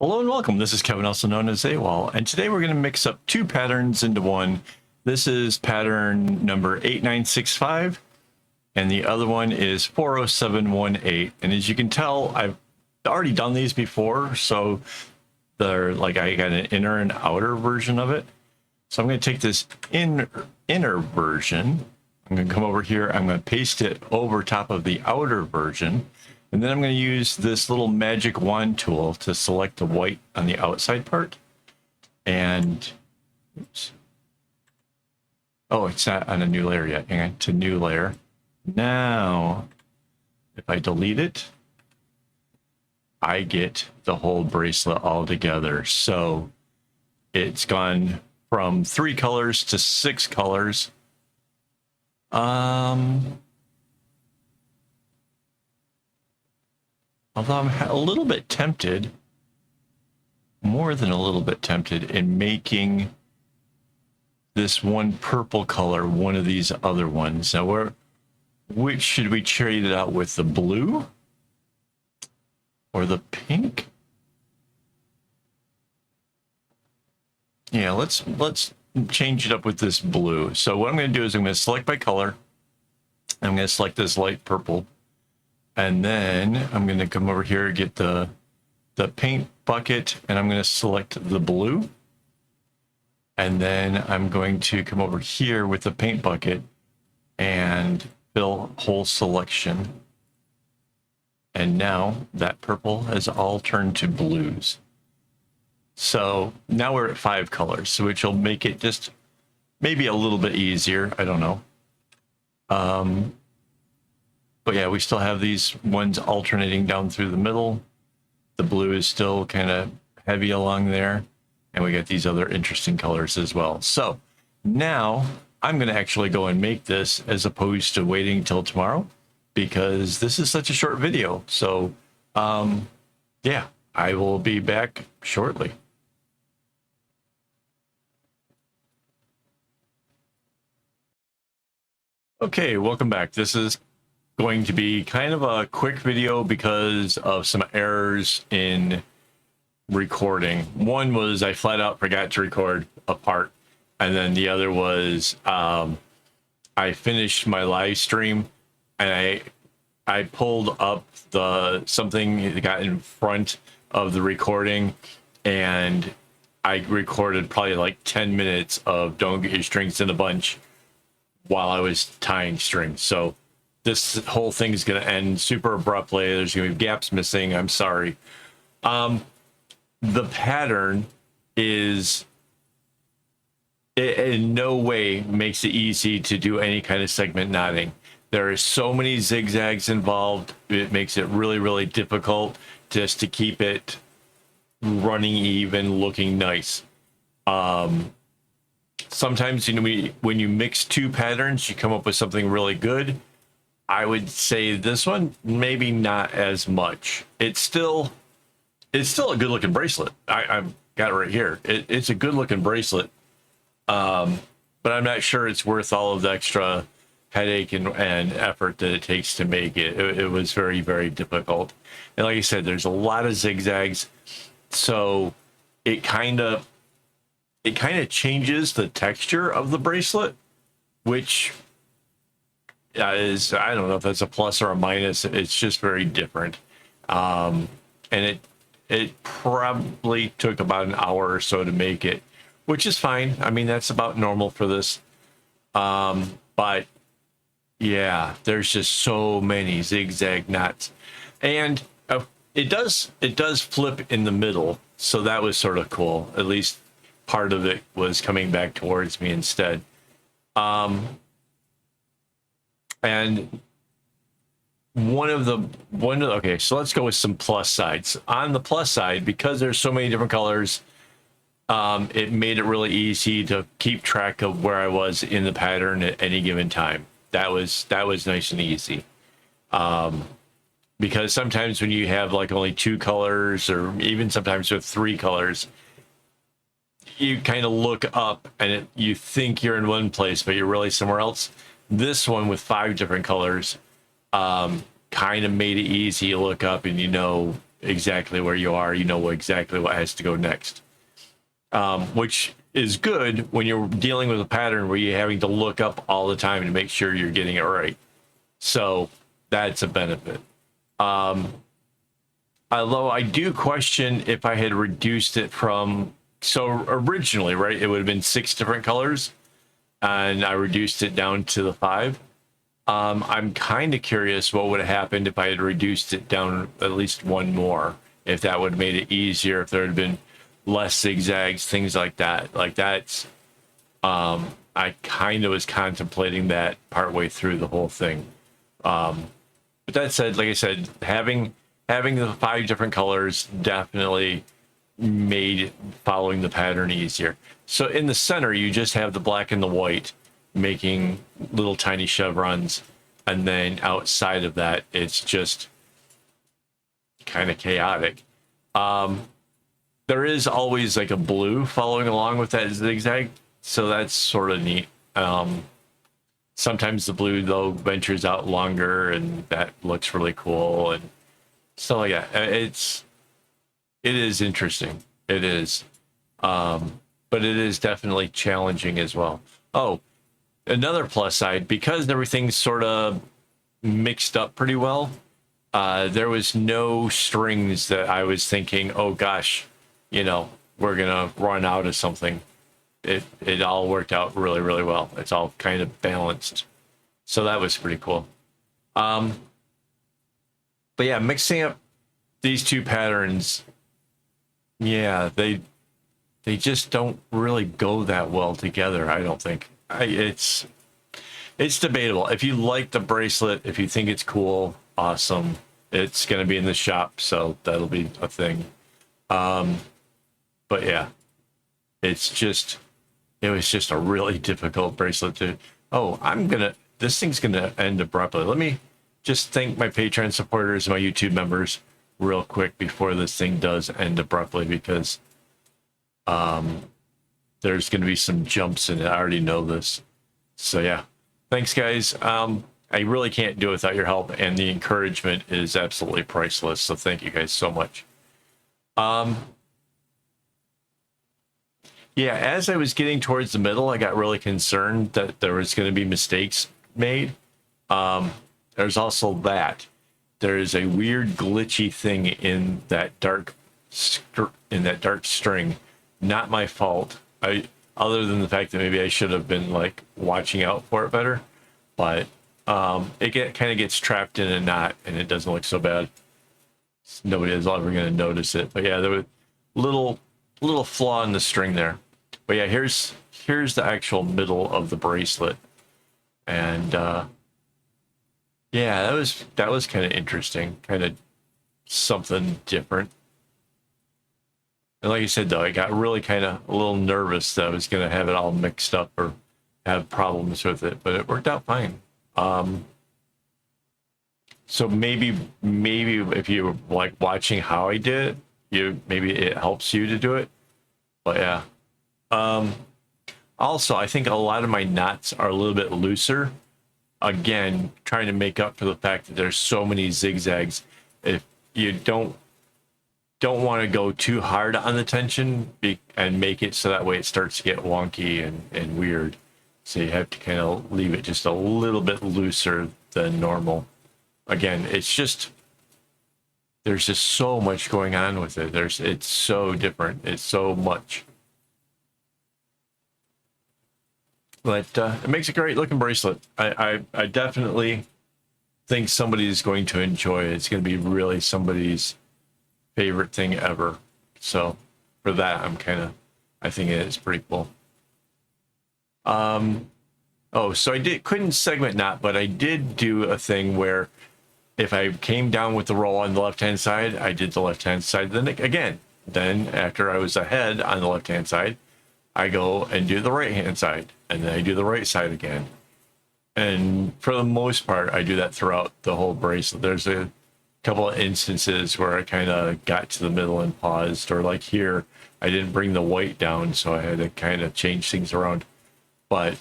Hello and welcome. This is Kevin, also known as AKAAWOL, and today we're going to mix up two patterns into one. This is pattern number 8965, and the other one is 40718. And as you can tell, I've already done these before, so they're like I got an inner and outer version of it. So I'm going to take this inner version. I'm going to come over here. I'm going to paste it over top of the outer version. And then I'm going to use this little magic wand tool to select the white on the outside part. And, oops. Oh, it's not on a new layer yet. Hang on, to new layer. Now, if I delete it, I get the whole bracelet all together. So it's gone from 3 colors to 6 colors. Although I'm a little bit tempted, more than a little bit tempted, in making this one purple color one of these other ones. Now, which should we trade it out with, the blue or the pink? Yeah, let's change it up with this blue. So what I'm going to do is I'm going to select by color. I'm going to select this light purple. And then I'm going to come over here, get the paint bucket, and I'm going to select the blue. And then I'm going to come over here with the paint bucket and fill whole selection. And now that purple has all turned to blues. So now we're at 5 colors, which will make it just maybe a little bit easier. I don't know. But yeah, we still have these ones alternating down through the middle. The blue is still kind of heavy along there. And we got these other interesting colors as well. So now I'm going to actually go and make this as opposed to waiting till tomorrow, because this is such a short video. So yeah, I will be back shortly. Okay, welcome back. This is going to be kind of a quick video because of some errors in recording. One was I flat out forgot to record a part, and then the other was I finished my live stream and I pulled up something that got in front of the recording, and I recorded probably like 10 minutes of Don't Get Your Strings in a Bunch while I was tying strings. So this whole thing is going to end super abruptly. There's going to be gaps missing. I'm sorry. The pattern is in no way makes it easy to do any kind of segment knotting. There are so many zigzags involved. It makes it really, really difficult just to keep it running even, looking nice. Sometimes, you know, when you mix 2 patterns, you come up with something really good. I would say this one, maybe not as much. It's still a good looking bracelet. I've got it right here. It's a good looking bracelet. But I'm not sure it's worth all of the extra headache and effort that it takes to make it. It was very, very difficult. And like I said, there's a lot of zigzags. So it kind of changes the texture of the bracelet, which is, I don't know if that's a plus or a minus. It's just very different. And it probably took about an hour or so to make it, which is fine. I mean, that's about normal for this. But yeah, there's just so many zigzag knots, and it does flip in the middle. So that was sort of cool. At least part of it was coming back towards me instead. And okay, so let's go with some plus sides. On the plus side, because there's so many different colors, it made it really easy to keep track of where I was in the pattern at any given time. That was nice and easy. Because sometimes when you have like only 2 colors, or even sometimes with 3 colors, you kind of look up and you think you're in one place, but you're really somewhere else. This one with 5 different colors kind of made it easy to look up, and you know exactly where you are. You know exactly what has to go next, which is good when you're dealing with a pattern where you're having to look up all the time to make sure you're getting it right. So that's a benefit. Although I do question if I had reduced it from, so originally, right, it would have been 6 different colors, and I reduced it down to the 5. I'm kind of curious what would have happened if I had reduced it down at least 1 more, if that would have made it easier, if there had been less zigzags, things like that. Like that's, I kind of was contemplating that partway through the whole thing. But that said, like I said, having the 5 different colors definitely made following the pattern easier. So in the center, you just have the black and the white making little tiny chevrons, and then outside of that, it's just kind of chaotic. There is always like a blue following along with that zigzag, so that's sort of neat. Sometimes the blue though ventures out longer, and that looks really cool and stuff like that. It is interesting. It is, but it is definitely challenging as well. Oh, another plus side, because everything's sort of mixed up pretty well. There was no strings that I was thinking, oh gosh, you know, we're gonna run out of something. It all worked out really, really well. It's all kind of balanced, so that was pretty cool. But yeah, mixing up these 2 patterns, yeah, they just don't really go that well together, I don't think. It's debatable. If you like the bracelet, if you think it's cool, awesome. It's going to be in the shop, so that'll be a thing. But yeah, it was just a really difficult bracelet to, this thing's gonna end abruptly. Let me just thank my Patreon supporters, my YouTube members real quick before this thing does end abruptly, because there's going to be some jumps in it. I already know this. So yeah, thanks guys. I really can't do it without your help, and the encouragement is absolutely priceless. So thank you guys so much. Yeah, as I was getting towards the middle, I got really concerned that there was going to be mistakes made. There's also that. There's a weird glitchy thing in that dark string. Not my fault. Other than the fact that maybe I should have been like watching out for it better, but it kind of gets trapped in a knot, and it doesn't look so bad. Nobody is ever going to notice it. But yeah, there was little flaw in the string there. But yeah, here's the actual middle of the bracelet, and yeah, that was kind of interesting, kind of something different. And like I said, though, I got really kind of a little nervous that I was going to have it all mixed up or have problems with it, but it worked out fine. So maybe if you like watching how I did it, maybe it helps you to do it. But yeah. Also, I think a lot of my knots are a little bit looser. Again, trying to make up for the fact that there's so many zigzags. If you don't want to go too hard on the tension and make it so that way it starts to get wonky and weird. So you have to kind of leave it just a little bit looser than normal. Again, it's just, there's just so much going on with it. It's so different. It's so much. But it makes a great looking bracelet. I definitely think somebody's going to enjoy it. It's going to be really somebody's favorite thing ever. So for that, I think it is pretty cool. Oh, so couldn't segment knot, but I did do a thing where if I came down with the roll on the left-hand side, I did the left-hand side then again. Then after I was ahead on the left-hand side, I go and do the right-hand side, and then I do the right side again. And for the most part, I do that throughout the whole bracelet. There's a couple of instances where I kind of got to the middle and paused, or like here, I didn't bring the white down, so I had to kind of change things around. But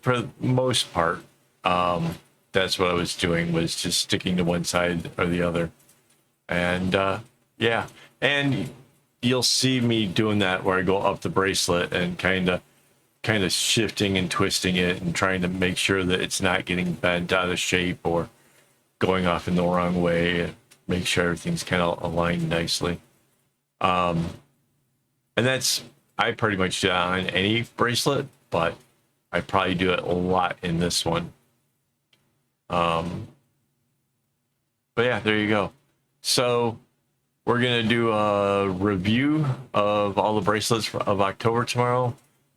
for the most part, that's what I was doing, was just sticking to one side or the other. And Yeah, and you'll see me doing that where I go up the bracelet and kind of shifting and twisting it and trying to make sure that it's not getting bent out of shape or going off in the wrong way. Make sure everything's kind of aligned nicely. And that's, I pretty much do that on any bracelet, but I probably do it a lot in this one. But yeah, there you go. So we're going to do a review of all the bracelets of October tomorrow.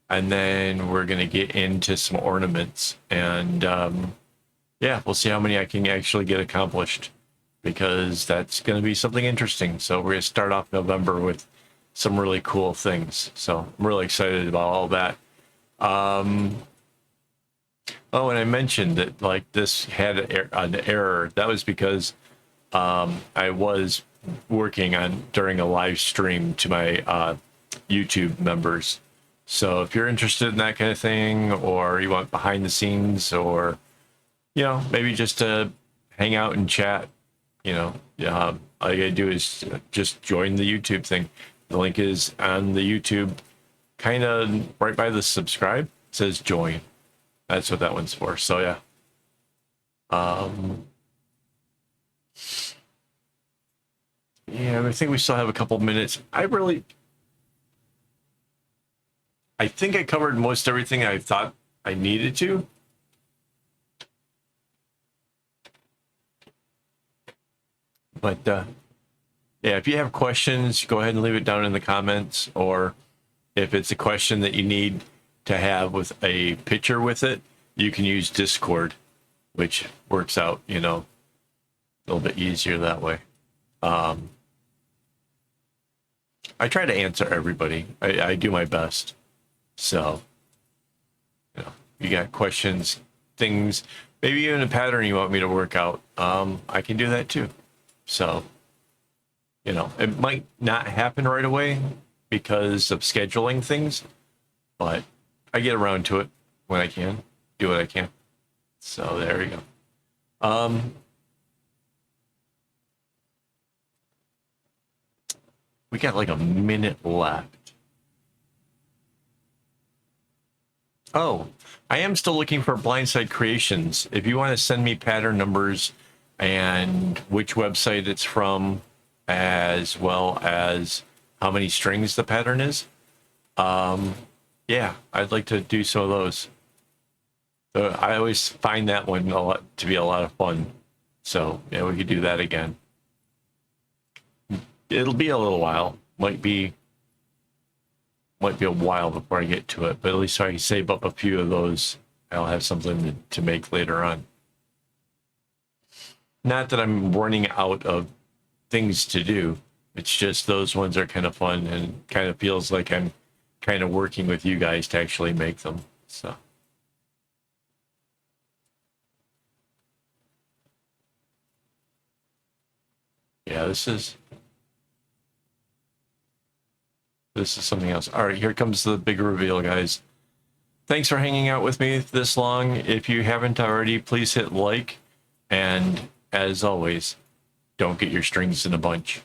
And then we're going to get into some ornaments. And yeah, we'll see how many I can actually get accomplished, because that's going to be something interesting. So we're going to start off November with some really cool things. So I'm really excited about all that. Oh, and I mentioned that like this had an error. That was because I was working on during a live stream to my YouTube members. So if you're interested in that kind of thing, or you want behind the scenes, or, you know, maybe just to hang out and chat, you know, all you gotta do is just join the YouTube thing. The link is on the YouTube, kind of right by the subscribe. It says join. That's what that one's for. So yeah. Yeah, I think we still have a couple minutes. I think I covered most everything I thought I needed to. But yeah, if you have questions, go ahead and leave it down in the comments. Or if it's a question that you need to have with a picture with it, you can use Discord, which works out, you know, a little bit easier that way. I try to answer everybody. I do my best. So, you know, you got questions, things, maybe even a pattern you want me to work out, I can do that too. So, you know, it might not happen right away because of scheduling things, but I get around to it when I can, do what I can. So there we go. We got like a minute left. Oh, I am still looking for Blindside Creations. If you want to send me pattern numbers and which website it's from, as well as how many strings the pattern is, yeah, I'd like to do some of those. I always find that one to be a lot of fun. So yeah, we could do that again. It'll be a little while. Might be a while before I get to it, but at least I can save up a few of those. I'll have something to make later on. Not that I'm running out of things to do. It's just those ones are kind of fun and kind of feels like I'm kind of working with you guys to actually make them. So. Yeah, this is something else. All right, here comes the big reveal, guys. Thanks for hanging out with me this long. If you haven't already, please hit like. And as always, don't get your strings in a bunch.